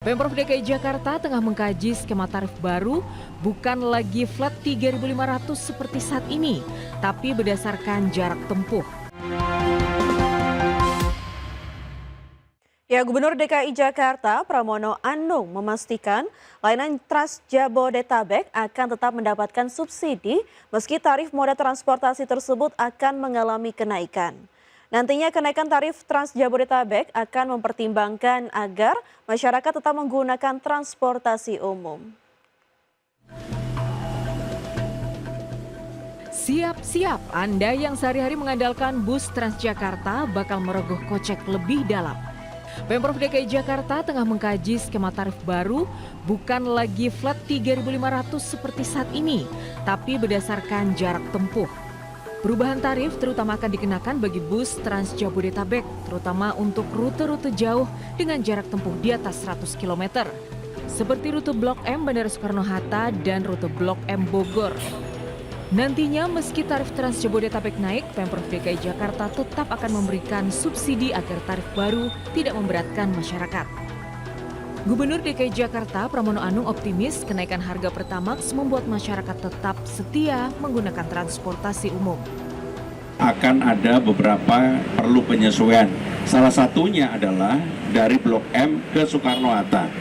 Pemprov DKI Jakarta tengah mengkaji skema tarif baru, bukan lagi flat 3.500 seperti saat ini, tapi berdasarkan jarak tempuh. Ya, Gubernur DKI Jakarta Pramono Anung memastikan layanan Trans Jabodetabek akan tetap mendapatkan subsidi meski tarif moda transportasi tersebut akan mengalami kenaikan. Nantinya kenaikan tarif Trans Jabodetabek akan mempertimbangkan agar masyarakat tetap menggunakan transportasi umum. Siap-siap, Anda yang sehari-hari mengandalkan bus Transjakarta bakal merogoh kocek lebih dalam. Pemprov DKI Jakarta tengah mengkaji skema tarif baru, bukan lagi flat 3.500 seperti saat ini, tapi berdasarkan jarak tempuh. Perubahan tarif terutama akan dikenakan bagi bus Trans Jabodetabek, terutama untuk rute-rute jauh dengan jarak tempuh di atas 100 km. Seperti rute Blok M Bandara Soekarno-Hatta dan rute Blok M Bogor. Nantinya meski tarif Trans Jabodetabek naik, Pemprov DKI Jakarta tetap akan memberikan subsidi agar tarif baru tidak memberatkan masyarakat. Gubernur DKI Jakarta Pramono Anung optimis kenaikan harga Pertamax membuat masyarakat tetap setia menggunakan transportasi umum. Akan ada beberapa perlu penyesuaian. Salah satunya adalah dari Blok M ke Soekarno-Hatta.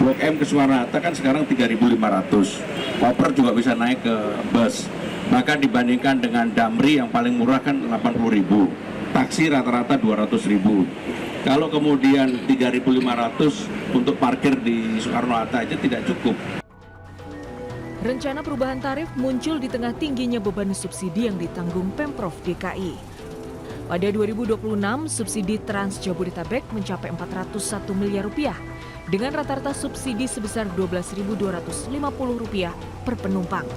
Blok M ke Soekarno-Hatta kan sekarang 3.500. Koper juga bisa naik ke bus. Maka dibandingkan dengan Damri yang paling murah kan 80.000. Taksi rata-rata 200.000. Kalau kemudian 3.500 untuk parkir di Soekarno-Hatta aja tidak cukup. Rencana perubahan tarif muncul di tengah tingginya beban subsidi yang ditanggung Pemprov DKI. Pada 2026, subsidi Trans Jabodetabek mencapai 401 miliar rupiah dengan rata-rata subsidi sebesar Rp12.250 per penumpang.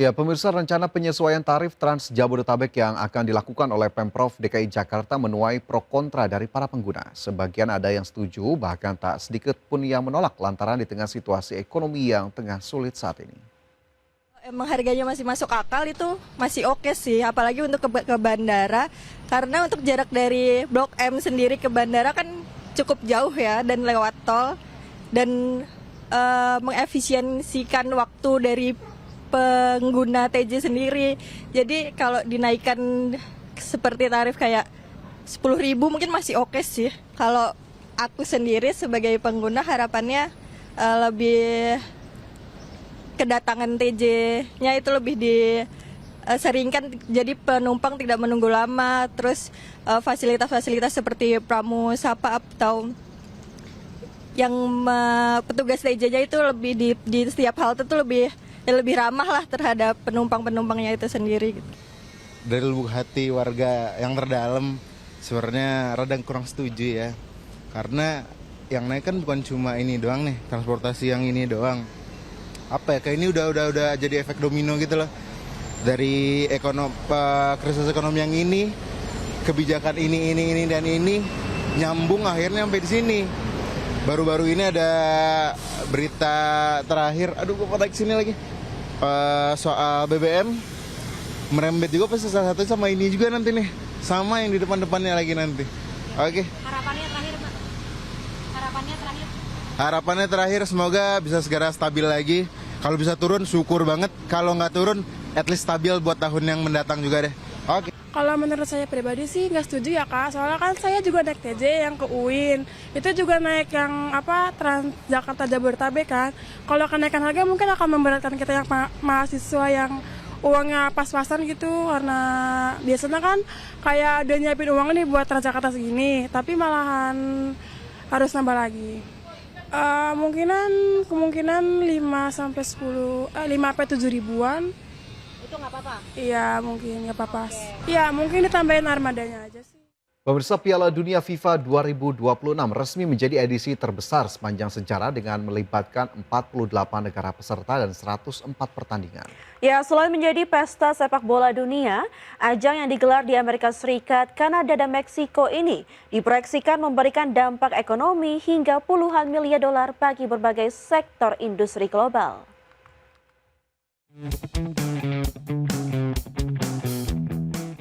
Ya, pemirsa, rencana penyesuaian tarif Trans Jabodetabek yang akan dilakukan oleh Pemprov DKI Jakarta menuai pro kontra dari para pengguna. Sebagian ada yang setuju, bahkan tak sedikit pun yang menolak lantaran di tengah situasi ekonomi yang tengah sulit saat ini. Emang harganya masih masuk akal, itu masih oke sih, apalagi untuk ke bandara. Karena untuk jarak dari Blok M sendiri ke bandara kan cukup jauh ya, dan lewat tol. Dan mengefisiensikan waktu dari pengguna TJ sendiri. Jadi kalau dinaikkan seperti tarif kayak 10.000 mungkin masih oke sih. Kalau aku sendiri sebagai pengguna harapannya lebih kedatangan TJ-nya itu lebih diseringkan, jadi penumpang tidak menunggu lama. Terus fasilitas-fasilitas seperti pramusapa atau yang petugas TJ-nya itu lebih di setiap halte itu lebih ramah lah terhadap penumpang-penumpangnya itu sendiri. Dari lubuk hati warga yang terdalam sebenarnya radang kurang setuju ya, karena yang naik kan bukan cuma ini doang nih, transportasi yang ini doang. Apa ya, kayak ini udah jadi efek domino gitu loh. Dari krisis ekonomi yang ini, kebijakan ini dan ini nyambung akhirnya sampai di sini. Baru-baru ini ada berita terakhir, aduh kok naik sini lagi, soal BBM merembet juga pasti salah satu sama ini juga nanti nih, sama yang di depan-depannya lagi nanti. Oke. Harapannya terakhir, Pak. Harapannya terakhir semoga bisa segera stabil lagi. Kalau bisa turun syukur banget, kalau nggak turun at least stabil buat tahun yang mendatang juga deh. Oke. Kalau menurut saya pribadi sih nggak setuju ya Kak, soalnya kan saya juga naik TJ yang ke UIN, itu juga naik yang Trans Jakarta Jabodetabek kan. Kalau kenaikan harga mungkin akan memberatkan kita yang mahasiswa yang uangnya pas-pasan gitu, karena biasanya kan kayak udah nyiapin uang nih buat Transjakarta segini, tapi malahan harus nambah lagi. Kemungkinan 5-7 ribuan. Itu nggak apa-apa? Iya, mungkin nggak apa-apa. Iya, mungkin ditambahin armadanya aja sih. Pemirsa, Piala Dunia FIFA 2026 resmi menjadi edisi terbesar sepanjang sejarah dengan melibatkan 48 negara peserta dan 104 pertandingan. Ya, selain menjadi pesta sepak bola dunia, ajang yang digelar di Amerika Serikat, Kanada, dan Meksiko ini diproyeksikan memberikan dampak ekonomi hingga puluhan miliar dolar bagi berbagai sektor industri global.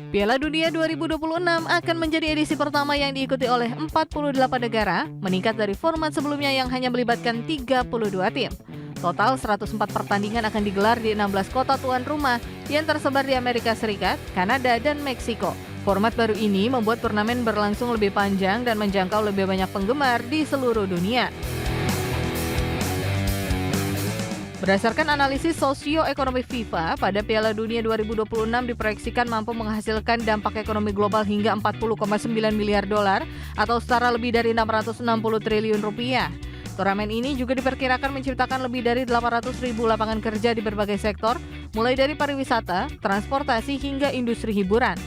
Piala Dunia 2026 akan menjadi edisi pertama yang diikuti oleh 48 negara, meningkat dari format sebelumnya yang hanya melibatkan 32 tim. Total 104 pertandingan akan digelar di 16 kota tuan rumah yang tersebar di Amerika Serikat, Kanada, dan Meksiko. Format baru ini membuat turnamen berlangsung lebih panjang dan menjangkau lebih banyak penggemar di seluruh dunia. Berdasarkan analisis sosioekonomi FIFA, pada Piala Dunia 2026 diproyeksikan mampu menghasilkan dampak ekonomi global hingga 40,9 miliar dolar atau setara lebih dari 660 triliun rupiah. Turnamen ini juga diperkirakan menciptakan lebih dari 800.000 lapangan kerja di berbagai sektor, mulai dari pariwisata, transportasi, hingga industri hiburan.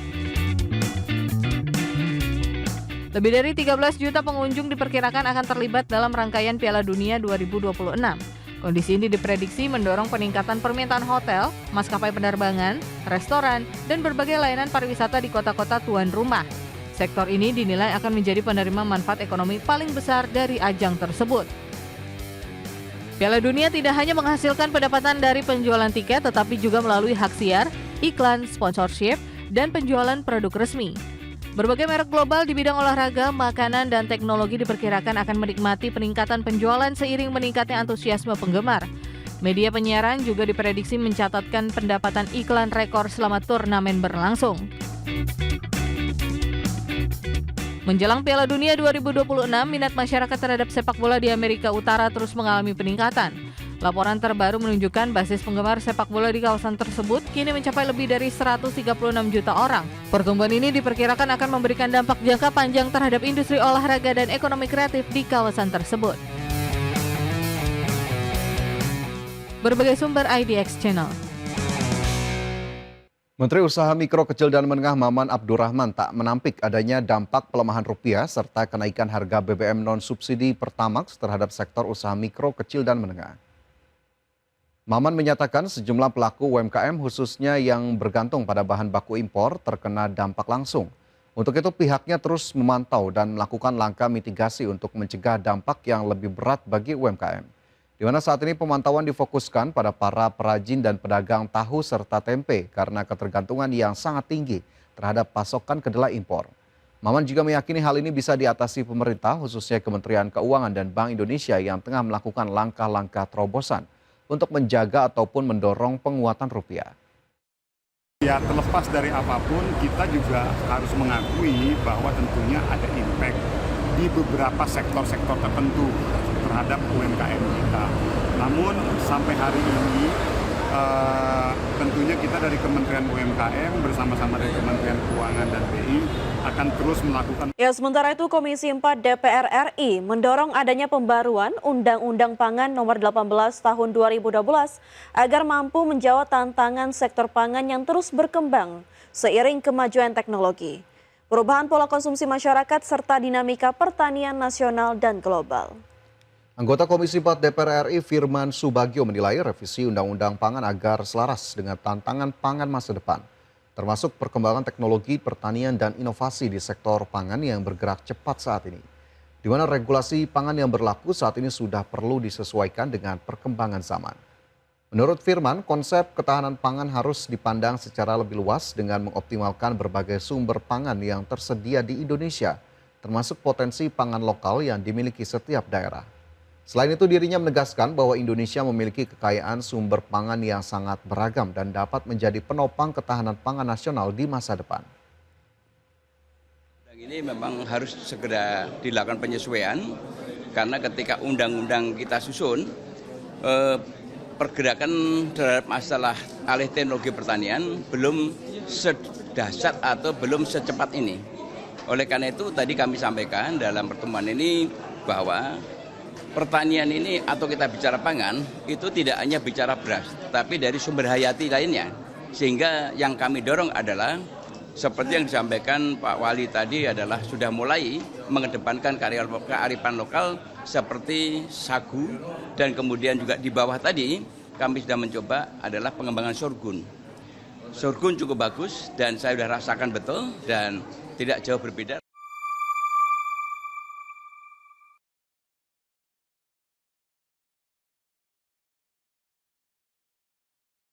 Lebih dari 13 juta pengunjung diperkirakan akan terlibat dalam rangkaian Piala Dunia 2026. Kondisi ini diprediksi mendorong peningkatan permintaan hotel, maskapai penerbangan, restoran, dan berbagai layanan pariwisata di kota-kota tuan rumah. Sektor ini dinilai akan menjadi penerima manfaat ekonomi paling besar dari ajang tersebut. Piala Dunia tidak hanya menghasilkan pendapatan dari penjualan tiket, tetapi juga melalui hak siar, iklan, sponsorship, dan penjualan produk resmi. Berbagai merek global di bidang olahraga, makanan, dan teknologi diperkirakan akan menikmati peningkatan penjualan seiring meningkatnya antusiasme penggemar. Media penyiaran juga diprediksi mencatatkan pendapatan iklan rekor selama turnamen berlangsung. Menjelang Piala Dunia 2026, minat masyarakat terhadap sepak bola di Amerika Utara terus mengalami peningkatan. Laporan terbaru menunjukkan basis penggemar sepak bola di kawasan tersebut kini mencapai lebih dari 136 juta orang. Pertumbuhan ini diperkirakan akan memberikan dampak jangka panjang terhadap industri olahraga dan ekonomi kreatif di kawasan tersebut. Berbagai sumber IDX Channel. Menteri Usaha Mikro, Kecil, dan Menengah Maman Abdurrahman tak menampik adanya dampak pelemahan rupiah serta kenaikan harga BBM non-subsidi Pertamax terhadap sektor usaha mikro, kecil, dan menengah. Maman menyatakan sejumlah pelaku UMKM khususnya yang bergantung pada bahan baku impor terkena dampak langsung. Untuk itu pihaknya terus memantau dan melakukan langkah mitigasi untuk mencegah dampak yang lebih berat bagi UMKM. Di mana saat ini pemantauan difokuskan pada para perajin dan pedagang tahu serta tempe karena ketergantungan yang sangat tinggi terhadap pasokan kedelai impor. Maman juga meyakini hal ini bisa diatasi pemerintah khususnya Kementerian Keuangan dan Bank Indonesia yang tengah melakukan langkah-langkah terobosan untuk menjaga ataupun mendorong penguatan rupiah. Ya, terlepas dari apapun, kita juga harus mengakui bahwa tentunya ada impact di beberapa sektor-sektor tertentu terhadap UMKM kita. Namun sampai hari ini tentunya kita dari Kementerian UMKM bersama-sama dari Kementerian Keuangan dan BI akan terus melakukan. Ya, sementara itu Komisi 4 DPR RI mendorong adanya pembaruan Undang-Undang Pangan Nomor 18 Tahun 2012 agar mampu menjawab tantangan sektor pangan yang terus berkembang seiring kemajuan teknologi, perubahan pola konsumsi masyarakat serta dinamika pertanian nasional dan global. Anggota Komisi 4 DPR RI Firman Subagio menilai revisi Undang-Undang Pangan agar selaras dengan tantangan pangan masa depan, termasuk perkembangan teknologi pertanian dan inovasi di sektor pangan yang bergerak cepat saat ini. Di mana regulasi pangan yang berlaku saat ini sudah perlu disesuaikan dengan perkembangan zaman. Menurut Firman, konsep ketahanan pangan harus dipandang secara lebih luas dengan mengoptimalkan berbagai sumber pangan yang tersedia di Indonesia, termasuk potensi pangan lokal yang dimiliki setiap daerah. Selain itu dirinya menegaskan bahwa Indonesia memiliki kekayaan sumber pangan yang sangat beragam dan dapat menjadi penopang ketahanan pangan nasional di masa depan. Ini memang harus segera dilakukan penyesuaian karena ketika undang-undang kita susun, pergerakan terhadap masalah alih teknologi pertanian belum sedahsyat atau belum secepat ini. Oleh karena itu tadi kami sampaikan dalam pertemuan ini bahwa pertanian ini atau kita bicara pangan itu tidak hanya bicara beras, tapi dari sumber hayati lainnya. Sehingga yang kami dorong adalah seperti yang disampaikan Pak Wali tadi adalah sudah mulai mengedepankan kearifan lokal seperti sagu dan kemudian juga di bawah tadi kami sudah mencoba adalah pengembangan sorghum. Sorghum cukup bagus dan saya sudah rasakan betul dan tidak jauh berbeda.